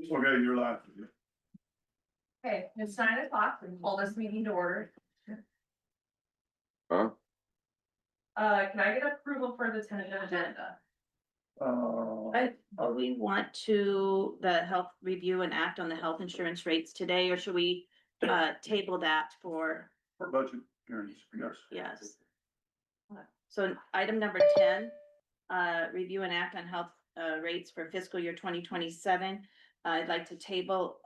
Okay, you're live. Okay, it's 9 o'clock, we call this meeting to order. Huh? Can I get approval for the tentative agenda? We want to, the health review and act on the health insurance rates today, or should we, table that for, For budget hearings, yes. yes. So item number 10, review and act on health, rates for fiscal year 2027. I'd like to table,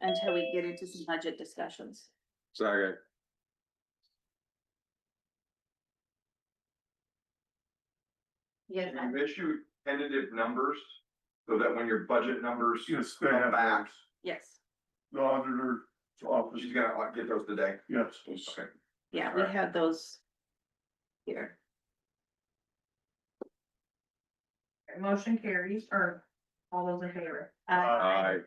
until we get into some budget discussions. Second. Yes. Can you issue tentative numbers so that when your budget numbers Yes, they come have back, those. Yes, The auditor's office, she's gonna get those today? yes. Okay. yeah, we have those here. Motion carries, or all those in favor? Aye.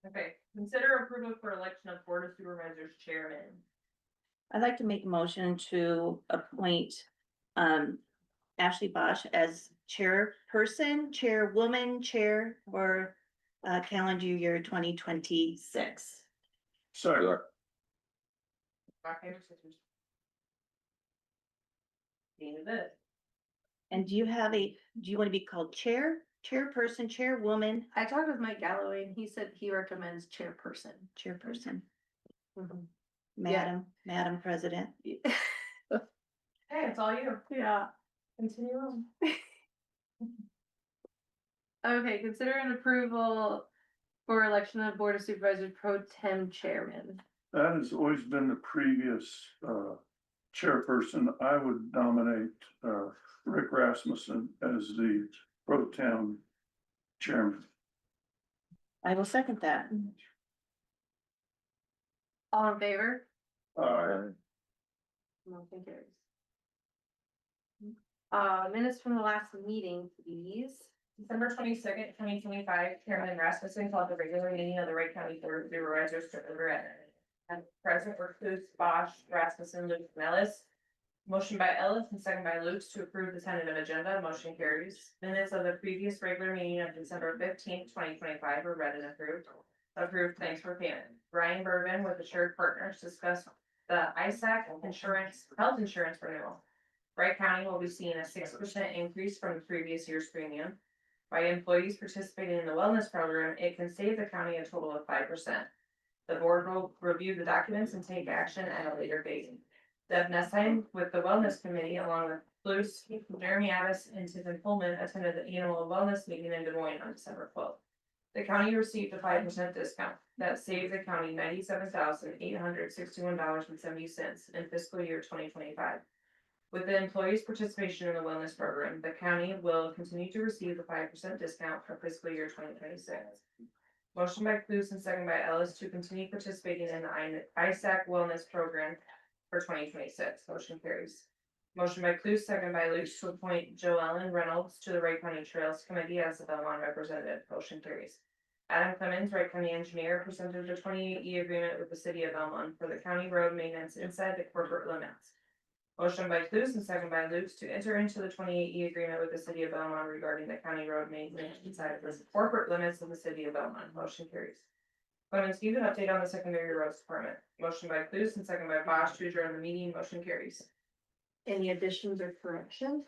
Okay, consider approval for election of Board of Supervisors chairman. I'd like to make a motion to appoint Ashley Bosch as chairperson, chairwoman, chair for calendar year 2026. Second, Rock, paper, scissors. Dean of it. And do you want to be called chairperson, chairwoman, I talked with Mike Galloway and he said he recommends chairperson. chairperson, Yeah. Madam President? Hey, it's all you. Yeah. Continue on. Okay, consider an approval for election of Board of Supervisors pro tem chairman. that has always been the previous chairperson. I would nominate Rick Rasmussen as the pro town chairman. I will second that. All in favor? Motion carries. Minutes from the last meeting, please. December 22nd, 2025, Chairman Rasmussen called the regular meeting of the Wright County Board of Supervisors to order at present were Clues, Bosch, Rasmussen, Luke, and Ellis. Motion by Ellis and second by Luke to approve the tentative agenda. Motion carries. Minutes of the previous regular meeting of December 15th, 2025 were read and approved. Approved, thanks for payment. Brian Bourbon with Assured Partners discussed the ISAC health insurance renewal. Wright County will be seeing a 6% increase from the previous year's premium. By employees participating in the wellness program, it can save the county a total of 5%. The board will review the documents and take action at a later date. Deb Nessheim with the Wellness Committee, along with Bruce, Jeremy Addis, and Tiffin Pullman, attended the annual wellness meeting in Des Moines on December 12th. The county received a 5% discount that saved the county $97,861.70 in fiscal year 2025. With the employees' participation in the wellness program, the county will continue to receive the 5% discount for fiscal year 2026. Motion by Clues and second by Ellis to continue participating in the ISAC wellness program for 2026. Motion carries. Motion by Clues, second by Luke to appoint Joellen Reynolds to the Wright County Trails Committee as the Belmont representative. Motion carries. Adam Clemens, Wright County Engineer, presented the 28E agreement with the city of Belmont for the county road maintenance inside the corporate limits. Motion by Clues and second by Luke to enter into the 28E agreement with the city of Belmont regarding the county road maintenance inside of the corporate limits of the city of Belmont. Motion carries. Clemens, give an update on the secondary roads department. Motion by Clues and second by Bosch to adjourn the meeting. Motion carries. Any additions or corrections?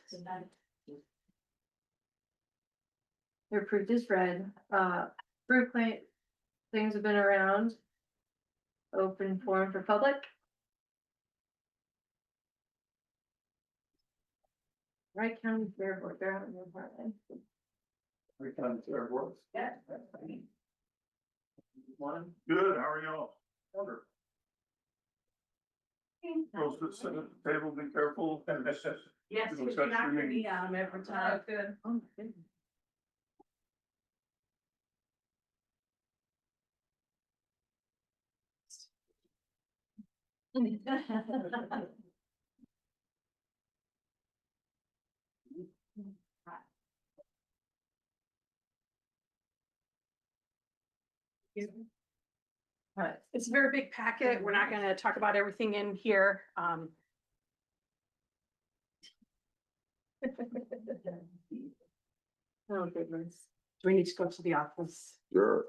They're approved as read. Approved claim, things have been around. Open forum for public. Wright County Fair Board, they're out in the apartment. Rick County Fair Board. Yeah. Good, how are y'all? Wonderful. Those that sit at the table, be careful. Yes, It'll touch your knee. every time. Good. Oh, my goodness. It's a very big packet. We're not gonna talk about everything in here. Oh, goodness. Do we need to go to the office? Sure.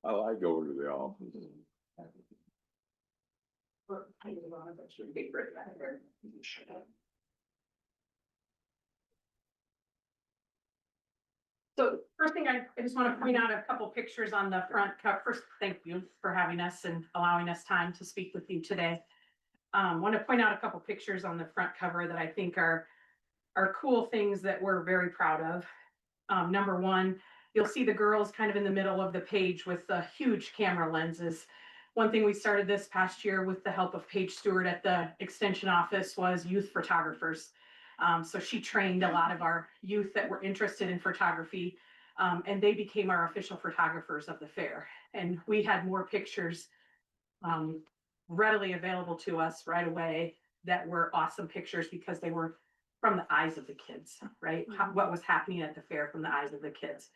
I like going to the office. So first thing, I just want to point out a couple pictures on the front cover. First, thank you for having us and allowing us time to speak with you today. Want to point out a couple pictures on the front cover that I think are cool things that we're very proud of. Number one, you'll see the girls kind of in the middle of the page with the huge camera lenses. One thing we started this past year with the help of Paige Stewart at the extension office was youth photographers. So she trained a lot of our youth that were interested in photography, and they became our official photographers of the fair. And we had more pictures readily available to us right away that were awesome pictures because they were from the eyes of the kids, right? What was happening at the fair from the eyes of the kids.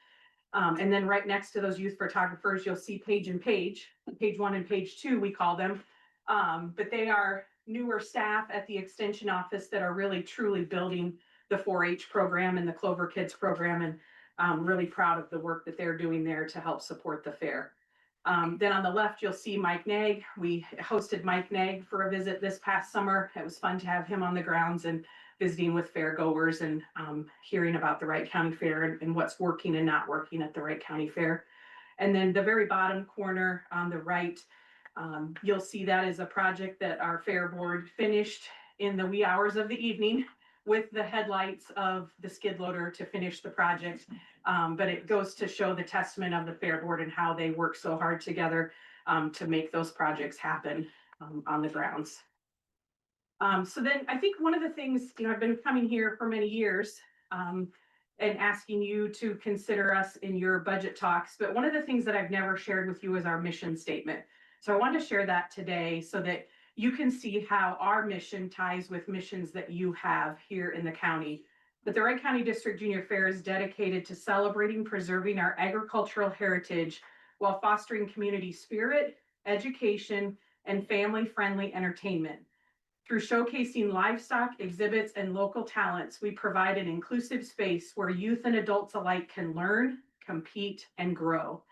And then right next to those youth photographers, you'll see Paige and Paige, page 1 and page 2, we call them. But they are newer staff at the extension office that are really truly building the 4-H program and the Clover Kids program. And I'm really proud of the work that they're doing there to help support the fair. Then on the left, you'll see Mike Nag. We hosted Mike Nag for a visit this past summer. It was fun to have him on the grounds and visiting with fairgoers and hearing about the Wright County Fair and what's working and not working at the Wright County Fair. And then the very bottom corner on the right, you'll see that is a project that our fair board finished in the wee hours of the evening with the headlights of the skid loader to finish the project. But it goes to show the testament of the fair board and how they work so hard together to make those projects happen on the grounds. So then I think one of the things, I've been coming here for many years and asking you to consider us in your budget talks. But one of the things that I've never shared with you is our mission statement. So I wanted to share that today so that you can see how our mission ties with missions that you have here in the county. But the Wright County District Junior Fair is dedicated to celebrating, preserving our agricultural heritage while fostering community spirit, education, and family-friendly entertainment. Through showcasing livestock, exhibits, and local talents, we provide an inclusive space where youth and adults alike can learn, compete, and grow.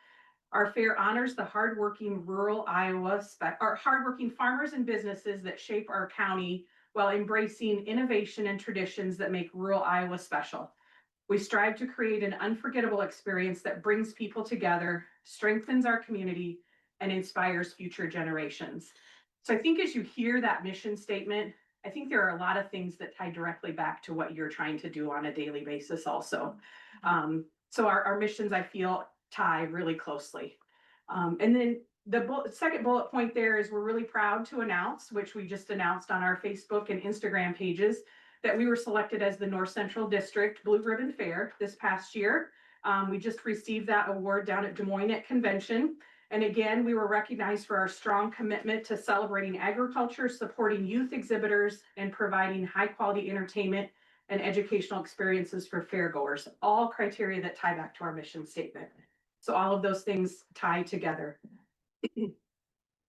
Our fair honors the hardworking hardworking farmers and businesses that shape our county while embracing innovation and traditions that make rural Iowa special. We strive to create an unforgettable experience that brings people together, strengthens our community, and inspires future generations. So I think as you hear that mission statement, I think there are a lot of things that tie directly back to what you're trying to do on a daily basis also. So our missions, I feel, tie really closely. And then the second bullet point there is we're really proud to announce, which we just announced on our Facebook and Instagram pages, that we were selected as the North Central District Blue Ribbon Fair this past year. We just received that award down at Des Moines at convention. And again, we were recognized for our strong commitment to celebrating agriculture, supporting youth exhibitors, and providing high quality entertainment and educational experiences for fairgoers, all criteria that tie back to our mission statement. So all of those things tie together.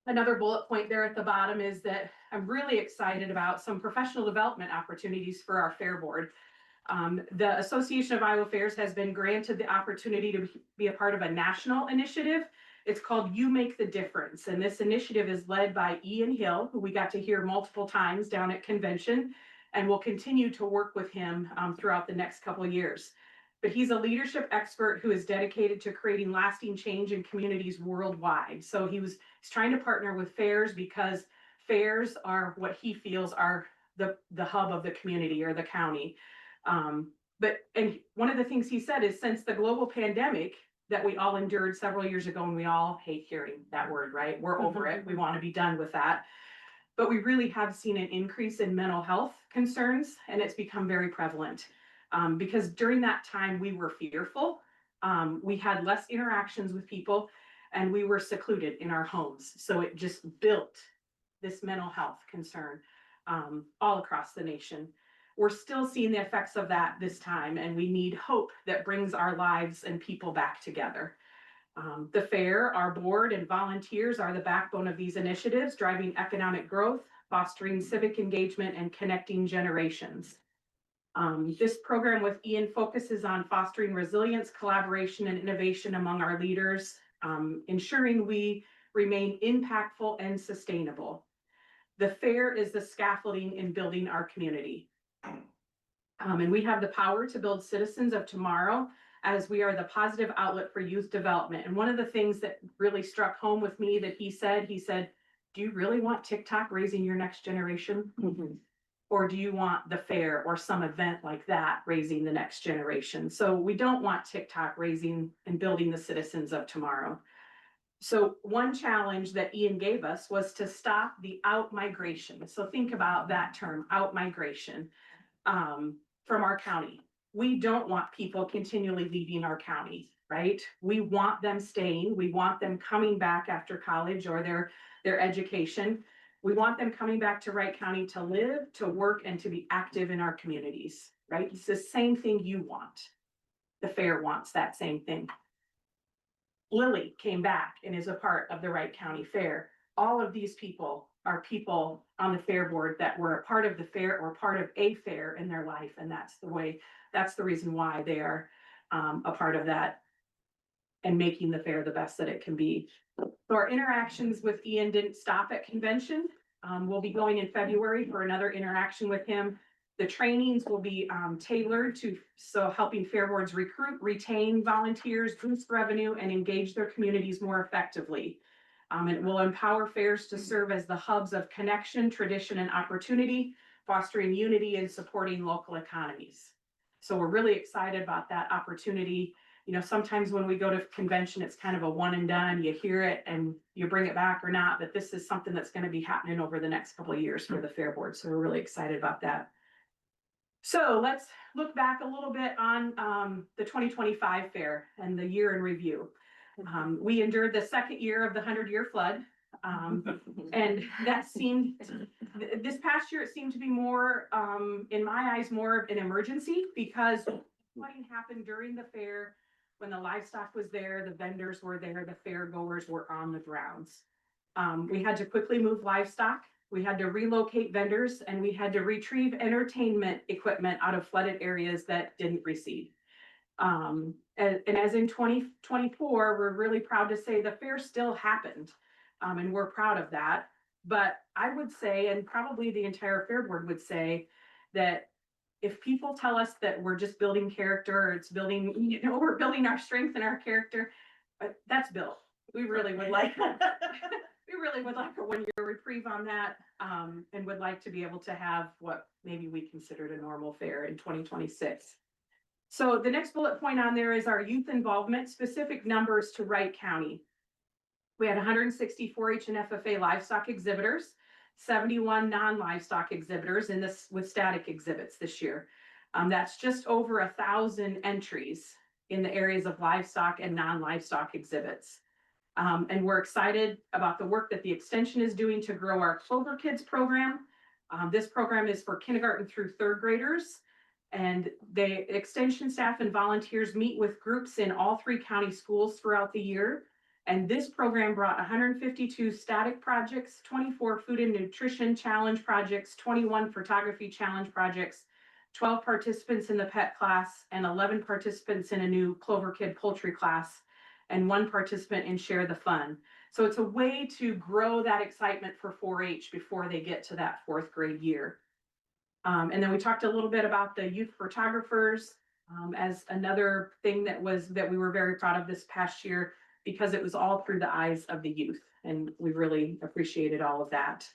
Another bullet point there at the bottom is that I'm really excited about some professional development opportunities for our fair board. The Association of Iowa Fairs has been granted the opportunity to be a part of a national initiative. It's called You Make the Difference. And this initiative is led by Ian Hill, who we got to hear multiple times down at convention, and we'll continue to work with him throughout the next couple of years. But he's a leadership expert who is dedicated to creating lasting change in communities worldwide. So he's trying to partner with fairs because fairs are what he feels are the hub of the community or the county. And one of the things he said is since the global pandemic that we all endured several years ago, and we all hate hearing that word, right? We're over it. We want to be done with that. But we really have seen an increase in mental health concerns, and it's become very prevalent. Because during that time we were fearful, we had less interactions with people, and we were secluded in our homes. So it just built this mental health concern all across the nation. We're still seeing the effects of that this time, and we need hope that brings our lives and people back together. The fair, our board, and volunteers are the backbone of these initiatives, driving economic growth, fostering civic engagement, and connecting generations. This program with Ian focuses on fostering resilience, collaboration, and innovation among our leaders, ensuring we remain impactful and sustainable. The fair is the scaffolding in building our community. And we have the power to build citizens of tomorrow as we are the positive outlet for youth development. And one of the things that really struck home with me that he said, do you really want TikTok raising your next generation? Or do you want the fair or some event like that raising the next generation? So we don't want TikTok raising and building the citizens of tomorrow. So one challenge that Ian gave us was to stop the out migration. So think about that term, out migration, from our county. We don't want people continually leaving our county, right? We want them staying. We want them coming back after college or their education. We want them coming back to Wright County to live, to work, and to be active in our communities, right? It's the same thing you want. The fair wants that same thing. Lily came back and is a part of the Wright County Fair. All of these people are people on the fair board that were a part of the fair or part of a fair in their life. And that's the reason why they are a part of that and making the fair the best that it can be. So our interactions with Ian didn't stop at convention. We'll be going in February for another interaction with him. The trainings will be tailored to helping fair boards recruit, retain volunteers, boost revenue, and engage their communities more effectively. It will empower fairs to serve as the hubs of connection, tradition, and opportunity, fostering unity and supporting local economies. So we're really excited about that opportunity. You know, sometimes when we go to convention, it's kind of a one and done. You hear it and you bring it back or not, but this is something that's going to be happening over the next couple of years for the fair board. So we're really excited about that. So let's look back a little bit on the 2025 fair and the year in review. We endured the second year of the 100-year flood. And that seemed, this past year, it seemed to be more, in my eyes, more of an emergency because flooding happened during the fair when the livestock was there, the vendors were there, the fair goers were on the grounds. We had to quickly move livestock. We had to relocate vendors and we had to retrieve entertainment equipment out of flooded areas that didn't recede. And as in 2024, we're really proud to say the fair still happened. And we're proud of that. But I would say, and probably the entire fair board would say, that if people tell us that we're just building character, or it's building, we're building our strength and our character, that's built. We really would like we really would like a 1-year reprieve on that, and would like to be able to have what maybe we considered a normal fair in 2026. So the next bullet point on there is our youth involvement, specific numbers to Wright County. We had 164 H and FFA livestock exhibitors, 71 non-livestock exhibitors in this with static exhibits this year. That's just over 1,000 entries in the areas of livestock and non-livestock exhibits. And we're excited about the work that the extension is doing to grow our Clover Kids program. This program is for kindergarten through 3rd graders. And the extension staff and volunteers meet with groups in all 3 county schools throughout the year. And this program brought 152 static projects, 24 food and nutrition challenge projects, 21 photography challenge projects, 12 participants in the pet class, and 11 participants in a new Clover Kid poultry class, and 1 participant in Share the Fun. So it's a way to grow that excitement for 4-H before they get to that 4th grade year. And then we talked a little bit about the youth photographers as another thing that we were very proud of this past year, because it was all through the eyes of the youth, and we really appreciated all of that.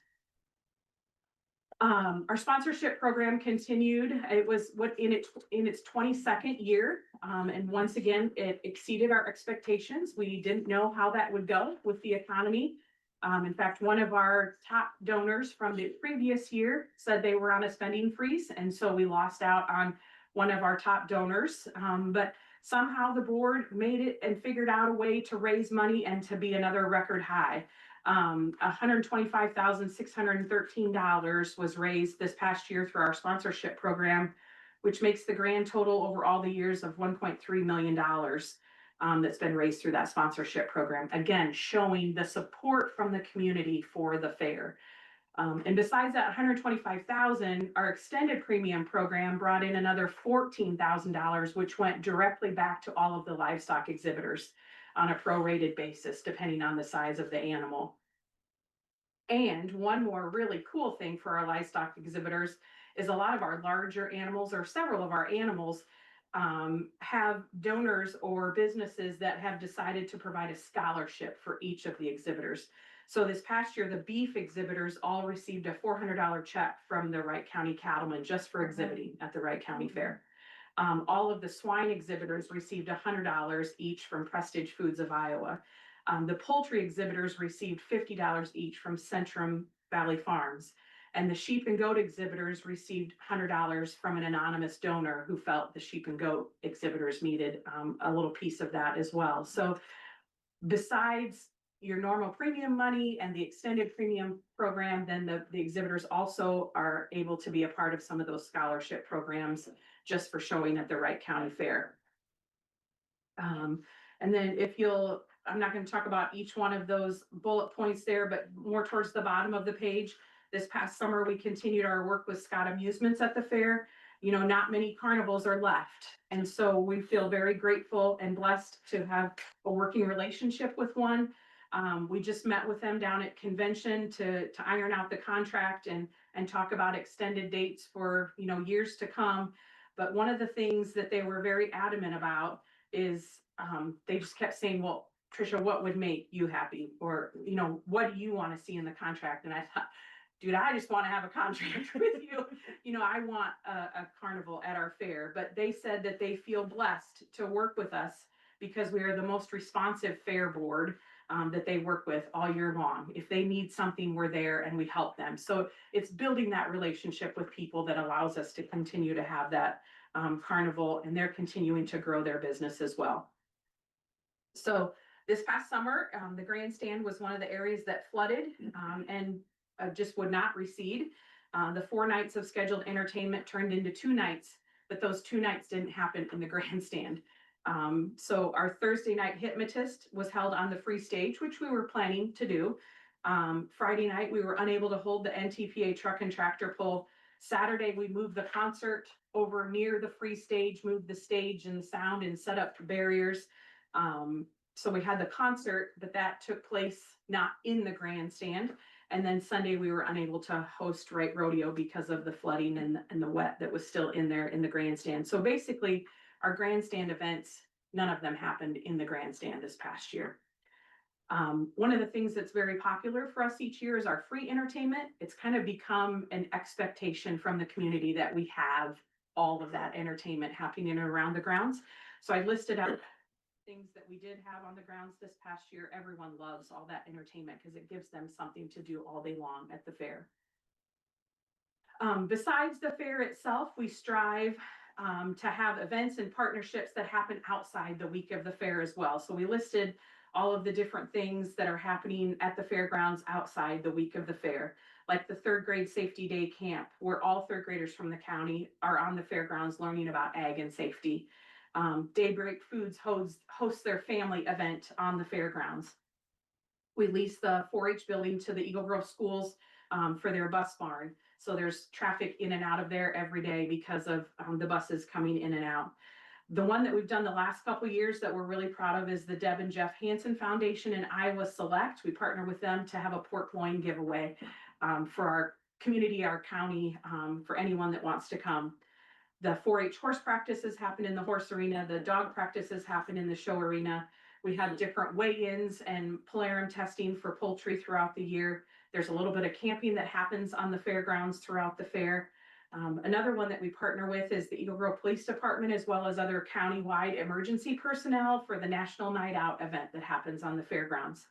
Our sponsorship program continued. It was in its 22nd year, and once again, it exceeded our expectations. We didn't know how that would go with the economy. In fact, one of our top donors from the previous year said they were on a spending freeze, and so we lost out on one of our top donors. But somehow the board made it and figured out a way to raise money and to be another record high. $125,613 was raised this past year through our sponsorship program, which makes the grand total over all the years of $1.3 million that's been raised through that sponsorship program. Again, showing the support from the community for the fair. And besides that $125,000, our extended premium program brought in another $14,000, which went directly back to all of the livestock exhibitors on a prorated basis, depending on the size of the animal. And one more really cool thing for our livestock exhibitors is a lot of our larger animals, or several of our animals, have donors or businesses that have decided to provide a scholarship for each of the exhibitors. So this past year, the beef exhibitors all received a $400 check from the Wright County Cattlemen just for exhibiting at the Wright County Fair. All of the swine exhibitors received $100 each from Prestige Foods of Iowa. The poultry exhibitors received $50 each from Centrum Valley Farms. And the sheep and goat exhibitors received $100 from an anonymous donor who felt the sheep and goat exhibitors needed a little piece of that as well. So besides your normal premium money and the extended premium program, then the exhibitors also are able to be a part of some of those scholarship programs just for showing at the Wright County Fair. And then I'm not going to talk about each one of those bullet points there, but more towards the bottom of the page. This past summer, we continued our work with Scott Amusements at the fair. You know, not many carnivals are left. And so we feel very grateful and blessed to have a working relationship with one. We just met with them down at convention to iron out the contract and talk about extended dates for, you know, years to come. But one of the things that they were very adamant about is they just kept saying, well, Tricia, what would make you happy? Or, you know, what do you want to see in the contract? And I thought, dude, I just want to have a contract with you. You know, I want a carnival at our fair. But they said that they feel blessed to work with us because we are the most responsive fair board that they work with all year long. If they need something, we're there and we help them. So it's building that relationship with people that allows us to continue to have that carnival, and they're continuing to grow their business as well. So this past summer, the grandstand was one of the areas that flooded and just would not recede. The 4 nights of scheduled entertainment turned into 2 nights, but those 2 nights didn't happen in the grandstand. So our Thursday night Hypnotist was held on the free stage, which we were planning to do. Friday night, we were unable to hold the NTPA truck and tractor pull. Saturday, we moved the concert over near the free stage, moved the stage and sound and set up barriers. So we had the concert, but that took place not in the grandstand. And then Sunday, we were unable to host Wright Rodeo because of the flooding and the wet that was still in there in the grandstand. So basically, our grandstand events, none of them happened in the grandstand this past year. One of the things that's very popular for us each year is our free entertainment. It's kind of become an expectation from the community that we have all of that entertainment happening in and around the grounds. So I listed out things that we did have on the grounds this past year. Everyone loves all that entertainment because it gives them something to do all day long at the fair. Besides the fair itself, we strive to have events and partnerships that happen outside the week of the fair as well. So we listed all of the different things that are happening at the fairgrounds outside the week of the fair, like the 3rd grade safety day camp, where all 3rd graders from the county are on the fairgrounds learning about ag and safety. Daybreak Foods hosts their family event on the fairgrounds. We lease the 4-H building to the Eagle Grove schools for their bus barn. So there's traffic in and out of there every day because of the buses coming in and out. The one that we've done the last couple of years that we're really proud of is the Deb and Jeff Hansen Foundation in Iowa Select. We partner with them to have a pork loin giveaway for our community, our county, for anyone that wants to come. The 4-H horse practices happen in the horse arena. The dog practices happen in the show arena. We have different weigh-ins and polarum testing for poultry throughout the year. There's a little bit of camping that happens on the fairgrounds throughout the fair. Another one that we partner with is the Eagle Grove Police Department, as well as other county-wide emergency personnel for the National Night Out event that happens on the fairgrounds.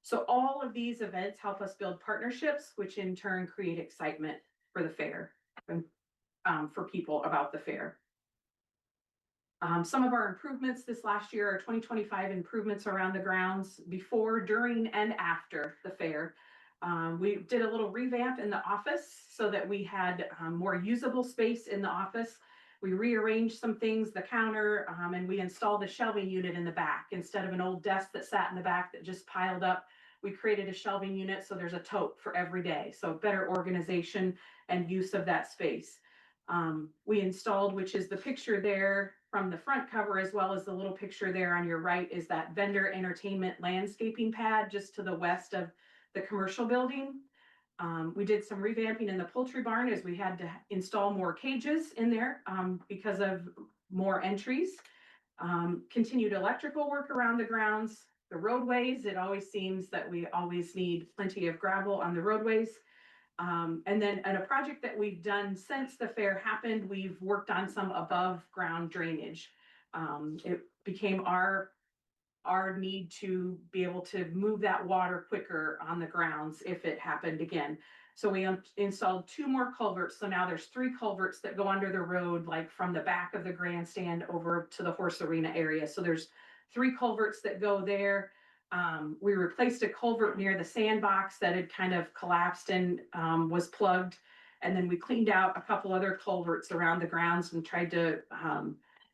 So all of these events help us build partnerships, which in turn create excitement for the fair and for people about the fair. Some of our improvements this last year are 2025 improvements around the grounds before, during, and after the fair. We did a little revamp in the office so that we had more usable space in the office. We rearranged some things, the counter, and we installed a shelving unit in the back. Instead of an old desk that sat in the back that just piled up, We created a shelving unit, so there's a tote for every day, so better organization and use of that space. We installed, which is the picture there from the front cover, as well as the little picture there on your right, is that vendor entertainment landscaping pad just to the west of the commercial building. We did some revamping in the poultry barn as we had to install more cages in there, because of more entries. Continued electrical work around the grounds, the roadways. It always seems that we always need plenty of gravel on the roadways. And then a project that we've done since the fair happened, we've worked on some above ground drainage. It became our need to be able to move that water quicker on the grounds if it happened again. So we installed 2 more culverts. So now there's 3 culverts that go under the road, like from the back of the grandstand over to the horse arena area. So there's 3 culverts that go there. We replaced a culvert near the sandbox that had kind of collapsed and was plugged. And then we cleaned out a couple other culverts around the grounds and tried to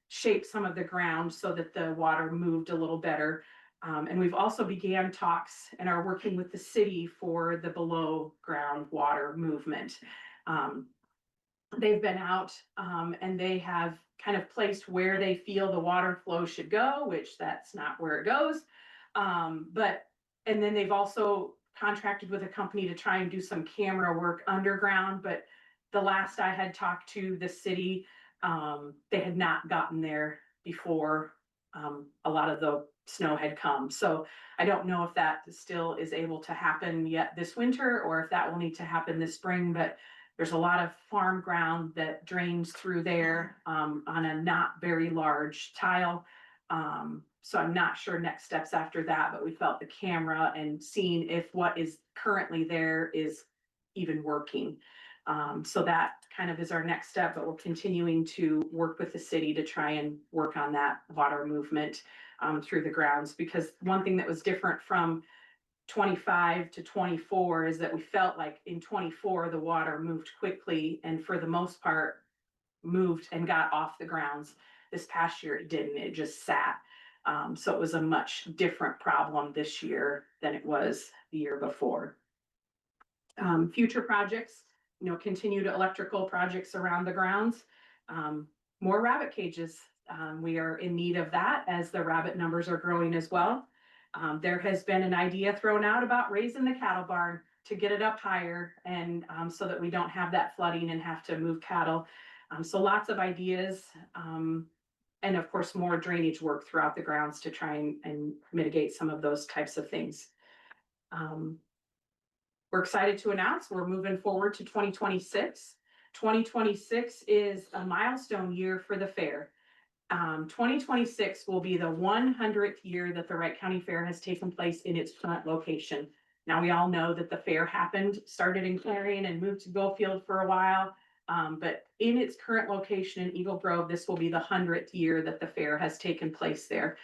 shape some of the ground so that the water moved a little better. And we've also began talks and are working with the city for the below ground water movement. They've been out and they have kind of placed where they feel the water flow should go, which that's not where it goes. And then they've also contracted with a company to try and do some camera work underground. But the last I had talked to the city, they had not gotten there before a lot of the snow had come. So I don't know if that still is able to happen yet this winter, or if that will need to happen this spring, but there's a lot of farm ground that drains through there on a not very large tile. So I'm not sure next steps after that, but we felt the camera and seeing if what is currently there is even working. So that kind of is our next step, but we're continuing to work with the city to try and work on that water movement through the grounds. Because one thing that was different from 25 to 24 is that we felt like in 24, the water moved quickly and for the most part moved and got off the grounds. This past year, it didn't, it just sat. So it was a much different problem this year than it was the year before. Future projects, continued electrical projects around the grounds, more rabbit cages. We are in need of that as the rabbit numbers are growing as well. There has been an idea thrown out about raising the cattle barn to get it up higher and so that we don't have that flooding and have to move cattle. So lots of ideas. And of course, more drainage work throughout the grounds to try and mitigate some of those types of things. We're excited to announce we're moving forward to 2026. 2026 is a milestone year for the fair. 2026 will be the 100th year that the Wright County Fair has taken place in its current location. Now, we all know that the fair started in Clarion and moved to Goldfield for a while. But in its current location in Eagle Grove, this will be the 100th year that the fair has taken place there.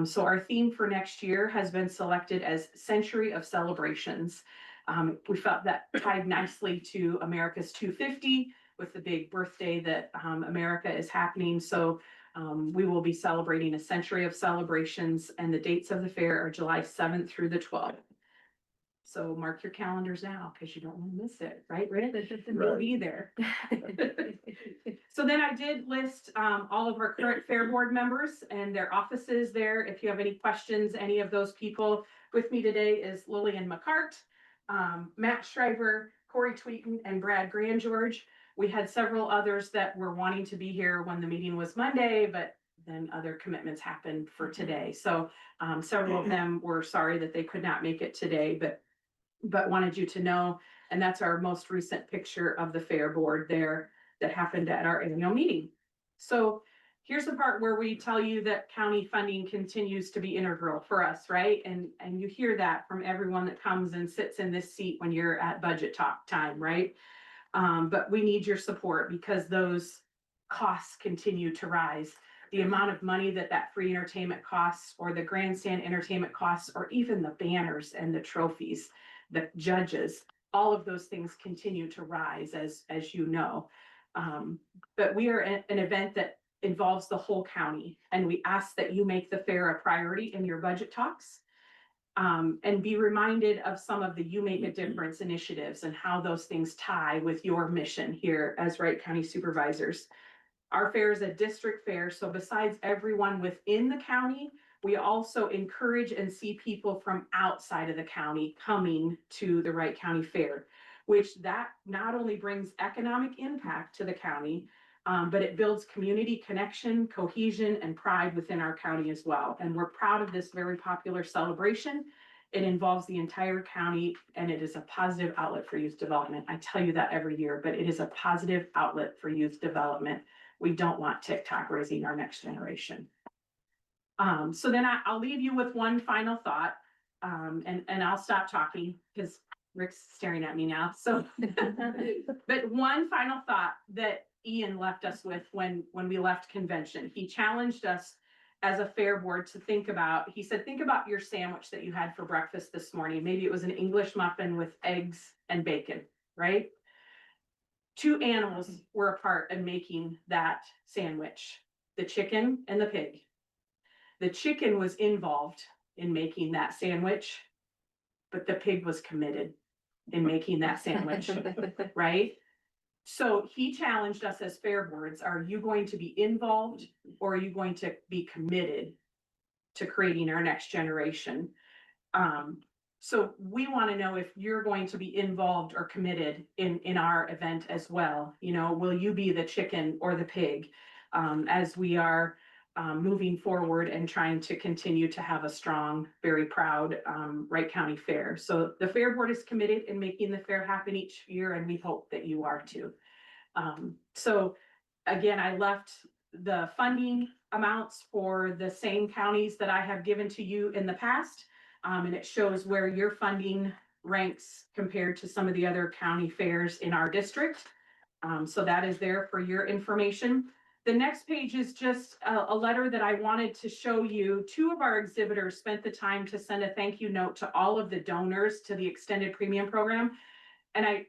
So our theme for next year has been selected as Century of Celebrations. We felt that tied nicely to America's 250 with the big birthday that America is happening. So we will be celebrating a century of celebrations, and the dates of the fair are July 7th through the 12th. So mark your calendars now because you don't want to miss it, right, Rick? You'll be there. So then I did list all of our current fair board members and their offices there. If you have any questions, any of those people with me today is Lillian McCart, Matt Schreiber, Corey Tweeten, and Brad Grandgeorge. We had several others that were wanting to be here when the meeting was Monday, but then other commitments happened for today. So several of them were sorry that they could not make it today, but wanted you to know. And that's our most recent picture of the fair board there that happened at our annual meeting. So here's the part where we tell you that county funding continues to be integral for us, right? And you hear that from everyone that comes and sits in this seat when you're at budget talk time, right? But we need your support because those costs continue to rise. The amount of money that free entertainment costs, or the grandstand entertainment costs, or even the banners and the trophies, the judges, all of those things continue to rise, as you know. But we are an event that involves the whole county, and we ask that you make the fair a priority in your budget talks. And be reminded of some of the You Make a Difference initiatives and how those things tie with your mission here as Wright County Supervisors. Our fair is a district fair, so besides everyone within the county, we also encourage and see people from outside of the county coming to the Wright County Fair, which that not only brings economic impact to the county, but it builds community connection, cohesion, and pride within our county as well. And we're proud of this very popular celebration. It involves the entire county, and it is a positive outlet for youth development. I tell you that every year, but it is a positive outlet for youth development. We don't want TikTok raising our next generation. So then I'll leave you with one final thought, and I'll stop talking because Rick's staring at me now. So, but one final thought that Ian left us with when we left convention, he challenged us as a fair board to think about, he said, think about your sandwich that you had for breakfast this morning. Maybe it was an English muffin with eggs and bacon, right? Two animals were a part of making that sandwich, the chicken and the pig. The chicken was involved in making that sandwich, but the pig was committed in making that sandwich, right? So he challenged us as fair boards, are you going to be involved or are you going to be committed to creating our next generation? So we want to know if you're going to be involved or committed in our event as well. You know, will you be the chicken or the pig as we are moving forward and trying to continue to have a strong, very proud Wright County Fair. So the Fair Board is committed in making the fair happen each year, and we hope that you are too. So again, I left the funding amounts for the same counties that I have given to you in the past. And it shows where your funding ranks compared to some of the other county fairs in our district. So that is there for your information. The next page is just a letter that I wanted to show you. Two of our exhibitors spent the time to send a thank you note to all of the donors to the extended premium program. And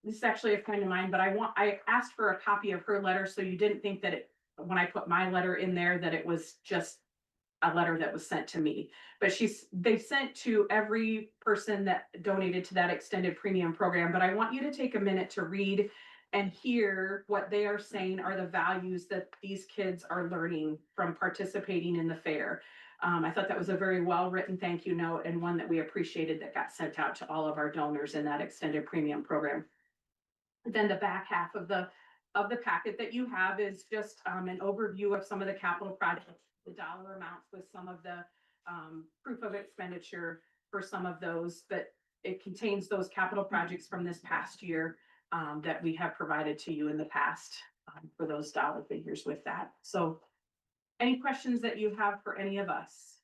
this is actually a friend of mine, but I asked for a copy of her letter so you didn't think that when I put my letter in there, that it was just a letter that was sent to me. But they sent to every person that donated to that extended premium program. But I want you to take a minute to read and hear what they are saying are the values that these kids are learning from participating in the fair. I thought that was a very well-written thank you note and one that we appreciated that got sent out to all of our donors in that extended premium program. Then the back half of the packet that you have is just an overview of some of the capital projects, the dollar amounts with some of the proof of expenditure for some of those, but it contains those capital projects from this past year that we have provided to you in the past for those dollar figures with that. So any questions that you have for any of us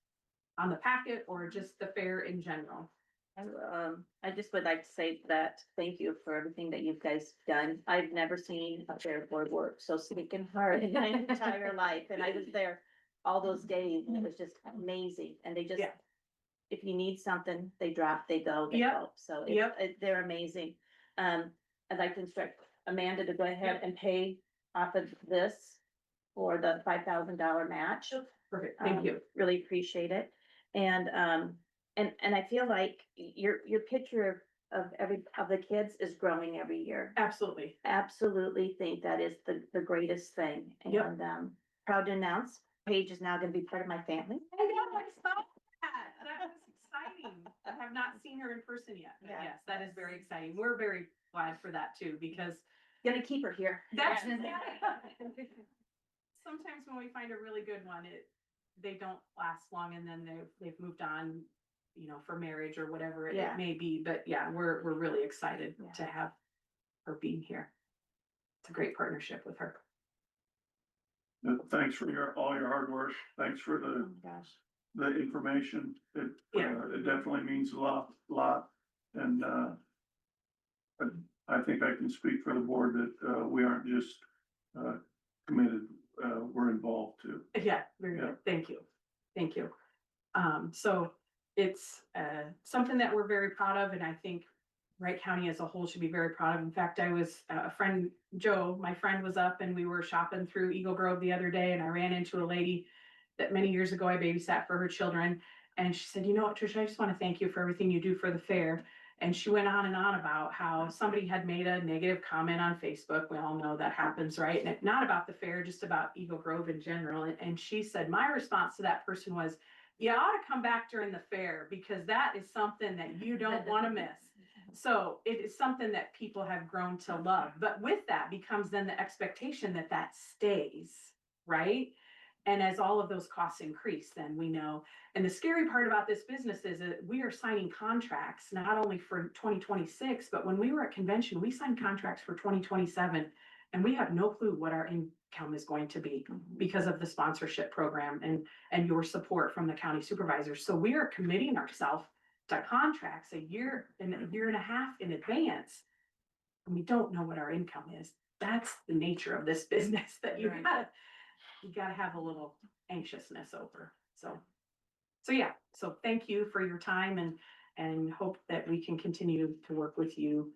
on the packet or just the fair in general? I just would like to say that thank you for everything that you guys done. I've never seen a fair board work so sneaking hard in my entire life, and I was there all those days, and it was just amazing. And they just, Yeah. if you need something, they drop, they go, they Yep. help. So Yep. they're amazing. I'd like to instruct Amanda to go ahead and pay off of this for the $5,000 match. Perfect, thank you. Really appreciate it. And I feel like your picture of the kids is growing every year. Absolutely. Absolutely think that is the greatest thing. Yep. And proud to announce Paige is now gonna be part of my family. I know, I saw that. That was exciting. I have not seen her in person yet, but Yeah. yes, that is very exciting. We're very glad for that too, because Gonna keep her here. that's sometimes when we find a really good one, they don't last long and then they've moved on, you know, for marriage or whatever it Yeah. may be. But yeah, we're really excited Yeah. to have her being here. It's a great partnership with her. Thanks for all your hard work. Thanks for Oh my gosh. the information. Yeah. It definitely means a lot. And, I think I can speak for the board that, we aren't just, committed, we're involved too. Yeah, very Yeah. good. Thank you. Thank you. So it's something that we're very proud of, and I think Wright County as a whole should be very proud of. In fact, I was a friend, Joe, my friend was up and we were shopping through Eagle Grove the other day, and I ran into a lady that many years ago I babysat for her children. And she said, you know what, Tricia, I just want to thank you for everything you do for the fair. And she went on and on about how somebody had made a negative comment on Facebook. We all know that happens, right? And not about the fair, just about Eagle Grove in general. And she said, my response to that person was, you ought to come back during the fair because that is something that you don't want to miss. So it is something that people have grown to love. But with that becomes then the expectation that that stays, right? And as all of those costs increase, then we know. And the scary part about this business is that we are signing contracts not only for 2026, but when we were at convention, we signed contracts for 2027. And we have no clue what our income is going to be because of the sponsorship program and your support from the county supervisors. So we are committing ourselves to contracts a year and a half in advance. And we don't know what our income is. That's the nature of this business that you gotta have a little anxiousness over. So yeah, so thank you for your time and hope that we can continue to work with you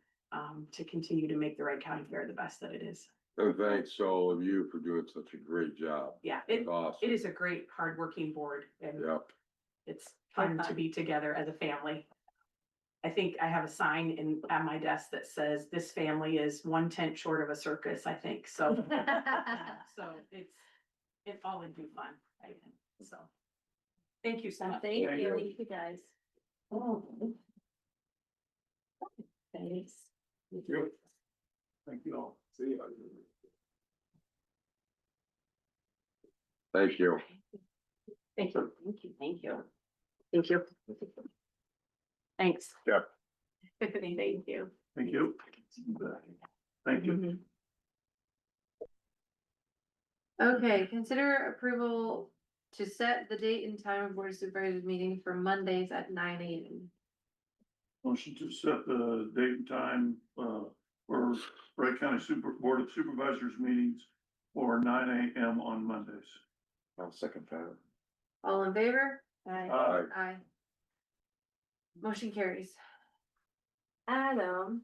to continue to make the Wright County Fair the best that it is. And thanks to all of you for doing such a great job. Yeah, It's awesome. it is a great hardworking board and Yep. it's fun to be together as a family. I think I have a sign at my desk that says this family is 1 tent short of a circus, I think, so. So it's all in good fun, I think, so. Thank you so much. Thank Thank you, you. thank you guys. Thanks. Thank you all. See ya. Thank you. Thank you. Thank you, thank you. Thank you. Thanks. Yep. Thank you. Thank you. Thank you. Okay, consider approval to set the date and time of board of supervisors meeting for Mondays at 9 AM. Motion to set the date and time, for Wright County Board of Supervisors meetings for 9 AM on Mondays. I'll second that. All in favor? Aye. Aye. Motion carries. Adam.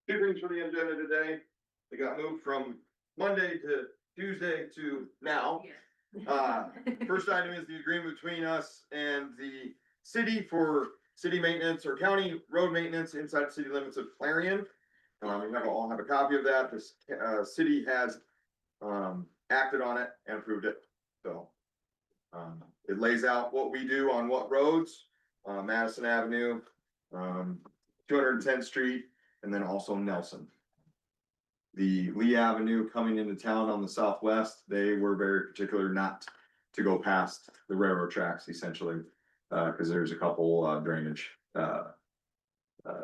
Two things for the agenda today. They got moved from Monday to Tuesday to now. First item is the agreement between us and the city for city maintenance or county road maintenance inside the city limits of Clarion. We all have a copy of that. This, city has, acted on it and approved it. So, it lays out what we do on what roads, Madison Avenue, 210th Street, and then also Nelson. The Lee Avenue coming into town on the southwest, they were very particular not to go past the railroad tracks essentially. Cause there's a couple drainage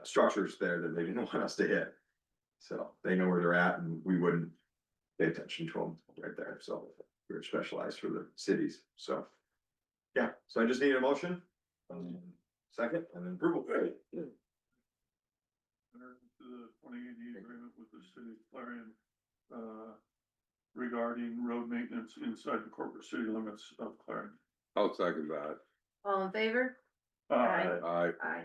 structures there that they didn't want us to hit. So they know where they're at and we wouldn't pay attention to them right there. So we're specialized for the cities. So. Yeah, so I just need a motion, second, and then approval. Enter into the 2080 agreement with the city of Clarion, regarding road maintenance inside the corporate city limits of Clarion. I'll second that. All in favor? Aye. Aye. Aye.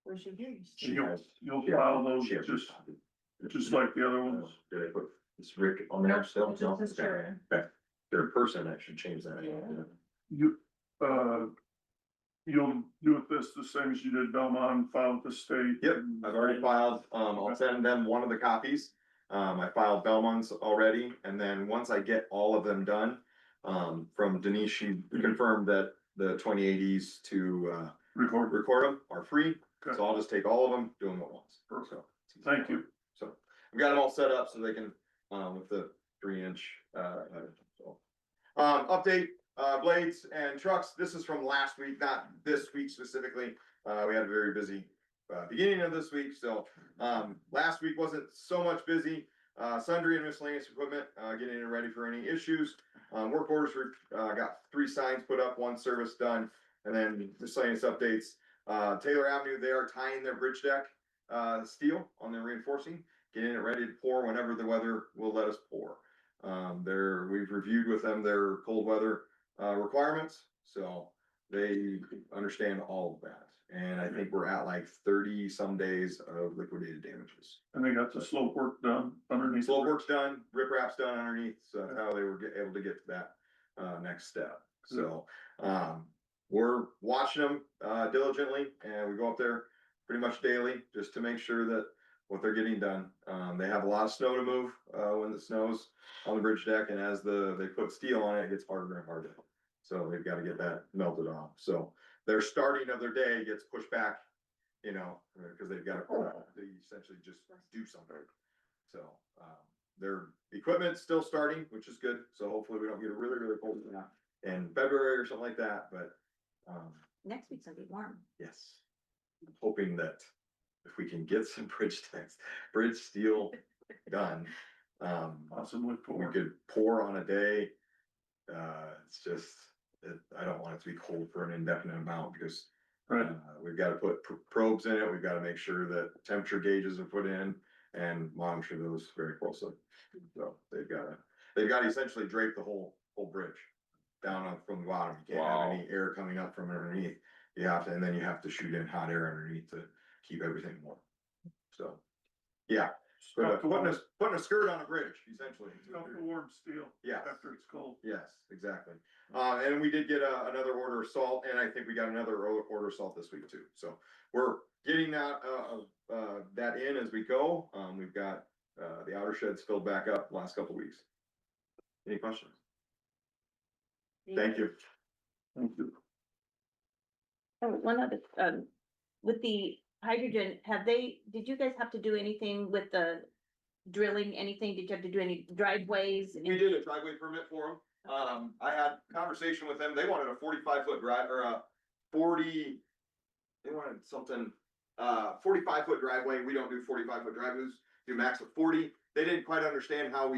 Motion carries. You'll file those just like the other ones. Did I put this Rick on there still? Nope, No? just Okay. sure. Okay. They're a person, I should change that. You, you'll do with this the same as you did Belmont, file with the state. Yep, I've already filed, I'll send them one of the copies. I filed Belmont's already, and then once I get all of them done, from Denise, she confirmed that the 2080s to, record them are free. Okay. So I'll just take all of them, do them at once. So, Thank you. So I've got them all set up so they can, with the 3-inch, so. Update, blades and trucks. This is from last week, not this week specifically. We had a very busy, beginning of this week, so, last week wasn't so much busy. Sundry and miscellaneous equipment, getting it ready for any issues. Work orders were, got 3 signs put up, 1 service done, and then miscellaneous updates. Taylor Avenue, they are tying their bridge deck, steel on their reinforcing, getting it ready to pour whenever the weather will let us pour. We've reviewed with them their cold weather, requirements, so they understand all of that. And I think we're at like 30 some days of liquidated damages. And they got the slope work done underneath. Slope work's done, rip wrap's done underneath, so that's how they were able to get to that. next step. So, we're watching them, diligently, and we go up there pretty much daily, just to make sure that what they're getting done. They have a lot of snow to move, when it snows on the bridge deck, and as they put steel on it, it gets harder and harder. So they've got to get that melted off. So their starting of their day gets pushed back, you know, because they've got to essentially just do something. So, their equipment's still starting, which is good. So hopefully we don't get a really, really cold snap in February or something like that, but, Next week's gonna be warm. yes. Hoping that if we can get some bridge steel done, Possibly we for. could pour on a day. It's just, I don't want it to be cold for an indefinite amount because Right. we've got to put probes in it. We've got to make sure that temperature gauges are put in and monitor those very closely. So they've got to essentially drape the whole bridge down on from the bottom. You can't have any air coming up from underneath. You have to, and then you have to shoot in hot air underneath to keep everything warm. So, yeah, putting a skirt on a bridge, essentially. Stuff to warm steel. Yes. After it's cold. Yes, exactly. And we did get another order of salt, and I think we got another order of salt this week too. So we're getting that in as we go. We've got, the outer sheds filled back up the last couple of weeks. Any questions? Thank you. Thank you. Oh, one other, with the hydrogen, did you guys have to do anything with the drilling, anything? Did you have to do any driveways? We did a driveway permit for them. I had conversation with them. They wanted a 45-foot drive or a 40. They wanted something, 45-foot driveway. We don't do 45-foot driveways, do max of 40. They didn't quite understand how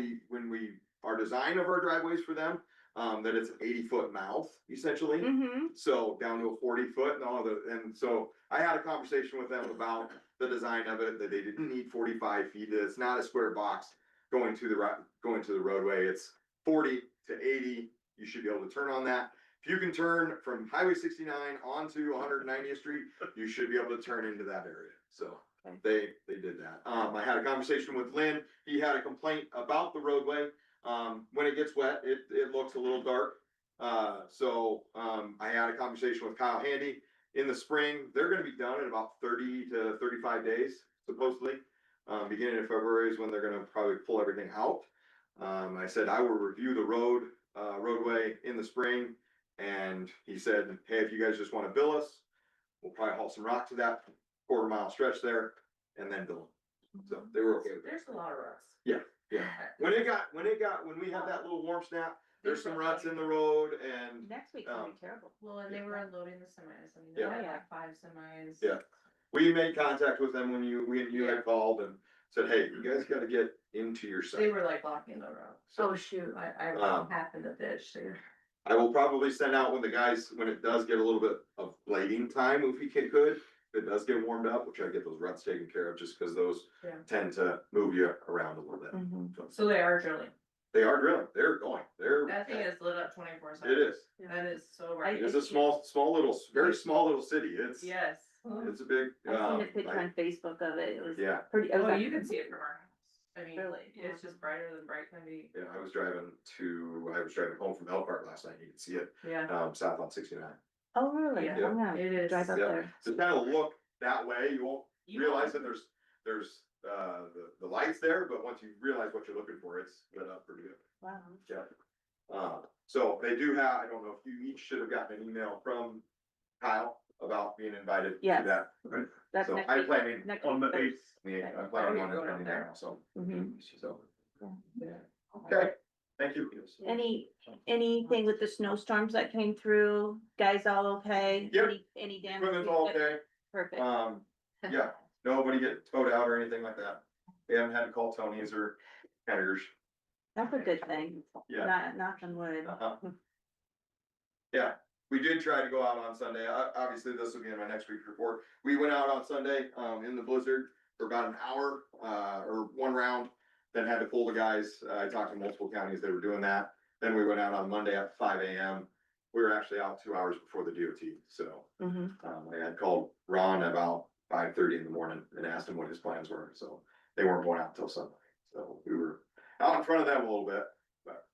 our design of our driveways for them, that it's an 80-foot mouth essentially. Mm-hmm. So down to a 40-foot and and so I had a conversation with them about the design of it, that they didn't need 45 feet. It's not a square box going to the roadway. It's 40 to 80. You should be able to turn on that. If you can turn from Highway 69 onto 190th Street, you should be able to turn into that area. So they did that. I had a conversation with Lynn. He had a complaint about the roadway. When it gets wet, it looks a little dark. I had a conversation with Kyle Handy. In the spring, they're gonna be done in about 30 to 35 days, supposedly. Beginning of February is when they're gonna probably pull everything out. I said I will review the roadway in the spring, and he said, hey, if you guys just wanna bill us, we'll probably haul some rock to that quarter-mile stretch there, and then bill them. So they were okay with that. There's a lot of ruts. Yeah. When we had that little warm snap, there's some ruts in the road and, Next week's gonna be terrible. Well, and they were unloading the semis. I mean, they Yeah. had like 5 semis. Yeah. we made contact with them when you had called and said, hey, you guys gotta get into your They site. were like blocking the road. Oh, shoot. I happened to ditch there. I will probably send out when it does get a little bit of blading time, if we could. If it does get warmed up, we'll try to get those ruts taken care of, just because those Yeah. tend to move you around a little bit. Mhm. So they are drilling. They are drilling, they're going, That thing is lit up 24/7. It is. That is so right. It's a small little, very small little city. Yes. It's a big. I seen a picture on Facebook of it. It was Yeah. pretty. Oh, you can see it from our house. I mean, Really? it's just brighter than bright can be. Yeah, I was driving home from Elkhart last night. You could see it, Yeah. south on 69. Oh, really? Yeah. I'm gonna It is. drive up Yeah. there. So kind of look that way, you won't You realize won't- that there's the lights there, but once you realize what you're looking for, it's lit up pretty good. Wow. Yeah. So they do have, I don't know if you each should have gotten an email from Kyle about being invited to Yes. that. That's So next I'm week. planning Next on the week, 8th. Thursday. I'm planning on Oh, you're attending going there up also. Mhm. So, Yeah. okay, thank you. Anything with the snowstorms that came through? Guys all okay? Yep. Any damage? Equipment's all okay. Perfect. Yeah, nobody get towed out or anything like that. We haven't had to call Tony's or Henniger's. That's a good thing. Yeah. Not, knock on wood. Yeah, we did try to go out on Sunday. Obviously, this will be in my next week's report. We went out on Sunday, in the blizzard for about an hour, or one round. Then had to pull the guys. I talked to multiple counties that were doing that. Then we went out on Monday at 5 AM. We were actually out 2 hours before the DOT, so. Mhm. I had called Ron about 5:30 in the morning and asked him what his plans were, so they weren't going out until Sunday. So we were out in front of them a little bit, but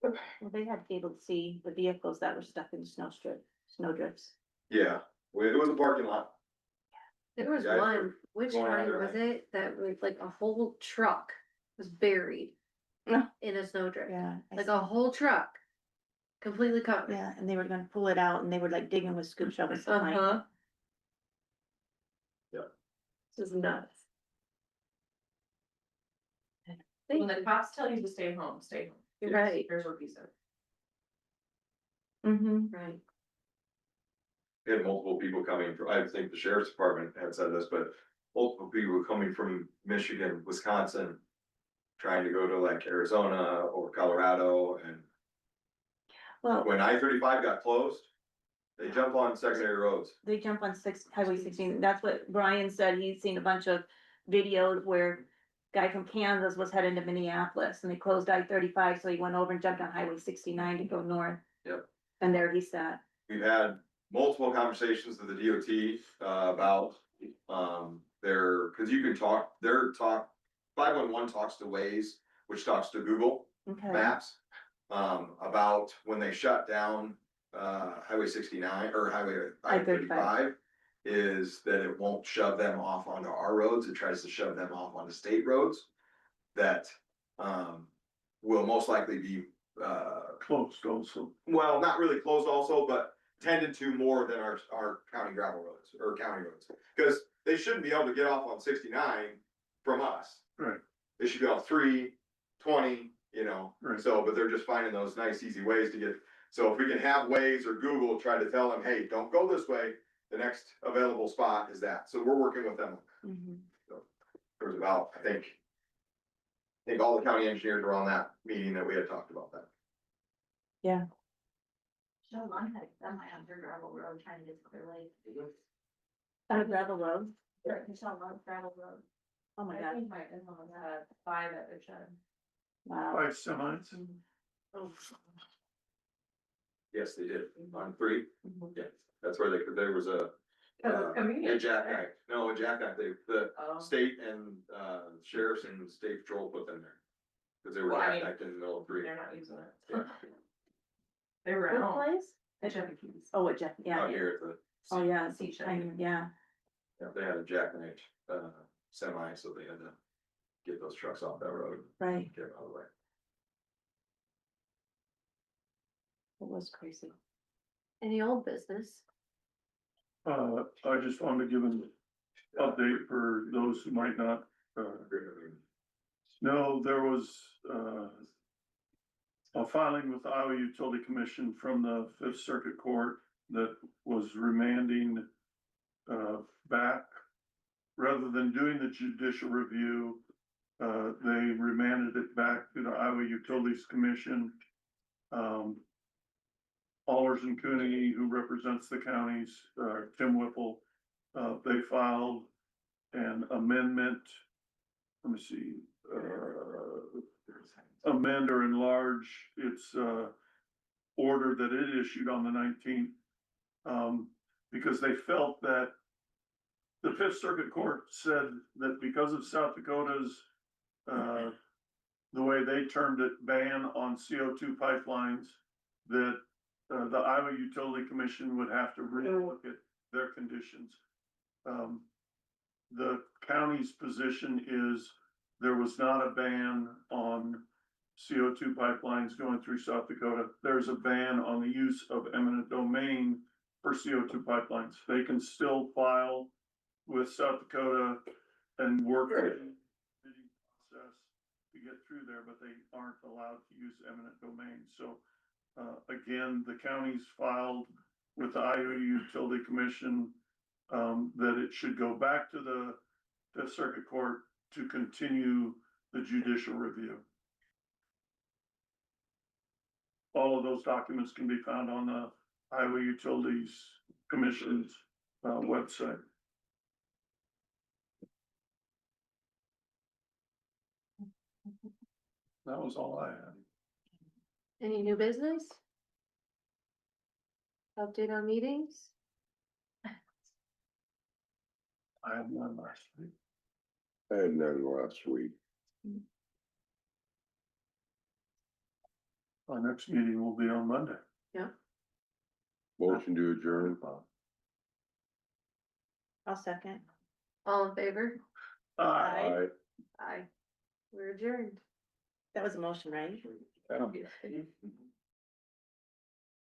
Well, they had to be able to see the vehicles that were stuck in snowdrifts. Yeah, well, it was a parking lot. There was Guys one, were which going on county their was way. it, that was like a whole truck was buried No. in a snowdrift, Yeah. like a whole truck. Completely covered. Yeah, and they were gonna pull it out and they were like digging with scoop shovels. to find it. Uh-huh. Yeah. This is nuts. When the cops tell you to stay home, stay home. You're right, Here's what he said. Mm-hmm. right. We had multiple people coming from, I think the sheriff's department had said this, but multiple people coming from Michigan, Wisconsin. Trying to go to like Arizona or Colorado, and Well, when I-35 got closed, they jumped on secondary roads. they jump on Highway 16. That's what Brian said. He's seen a bunch of videos where guy from Kansas was heading to Minneapolis and they closed I-35, so he went over and jumped on Highway 69 to go north. Yep. And there he sat. We've had multiple conversations with the DOT, about, cause you can talk, 511 talks to Waze, which talks to Google Okay. Maps. About when they shut down, Highway 69 or Highway I-35. Is that it won't shove them off onto our roads, it tries to shove them off onto state roads. That, will most likely be, Closed also. well, not really closed also, but tended to more than our county gravel roads or county roads. Cause they shouldn't be able to get off on 69 from us. Right. They should be on 3, 20, you know, Right. so, but they're just finding those nice, easy ways to get. So if we can have Waze or Google try to tell them, hey, don't go this way, the next available spot is that, so we're working with them. Mhm. There was about, I think all the county engineers were on that meeting that we had talked about that. Yeah. Michelle Lund had a semi on her gravel road trying to get to Clear Lake. On a gravel road. Michelle Lund gravel road. Oh my I God. think my in-laws had 5 at their shed. Wow. 5 semis. Oh. Yes, they did, on 3, Mhm. yeah, that's where there was a. Cause it's convenient. A jackknife, no, a jackknife, the Oh. state and, sheriffs and state patrol put them there. Cause they were Well, I mean, jackknifed in the middle of 3. They're not using it. Yeah. They were at What home. place? At Chevy Keys. Oh, at Jeff, yeah. Out here at the. Oh, yeah. Sea shed. Yeah. Yeah, they had a jackknife, semi, so they had to get those trucks off that road, Right. get them out of the way. It was crazy. Any old business? I just wanted to give an update for those who might not, know, there was, a filing with the Iowa Utility Commission from the Fifth Circuit Court that was remanding, back. Rather than doing the judicial review, they remanded it back to the Iowa Utilities Commission. Allers and Cooney, who represents the counties, Tim Whipple, they filed an amendment. Let me see, amend or enlarge its, order that it issued on the 19th. Because they felt that the Fifth Circuit Court said that because of South Dakota's, the way they termed it, ban on CO2 pipelines, that the Iowa Utility Commission would have to relook at their conditions. The county's position is there was not a ban on CO2 pipelines going through South Dakota. There's a ban on the use of eminent domain for CO2 pipelines. They can still file with South Dakota and work the bidding process to get through there, but they aren't allowed to use eminent domain. So, again, the county's filed with the Iowa Utility Commission, that it should go back to the Fifth Circuit Court to continue the judicial review. All of those documents can be found on the Iowa Utilities Commission's, website. That was all I had. Any new business? Update on meetings? I had none last week. I had none last week. Our next meeting will be on Monday. Motion to adjourn. I'll second. All in favor? Aye. Aye. We're adjourned. That was a motion, right? Yeah.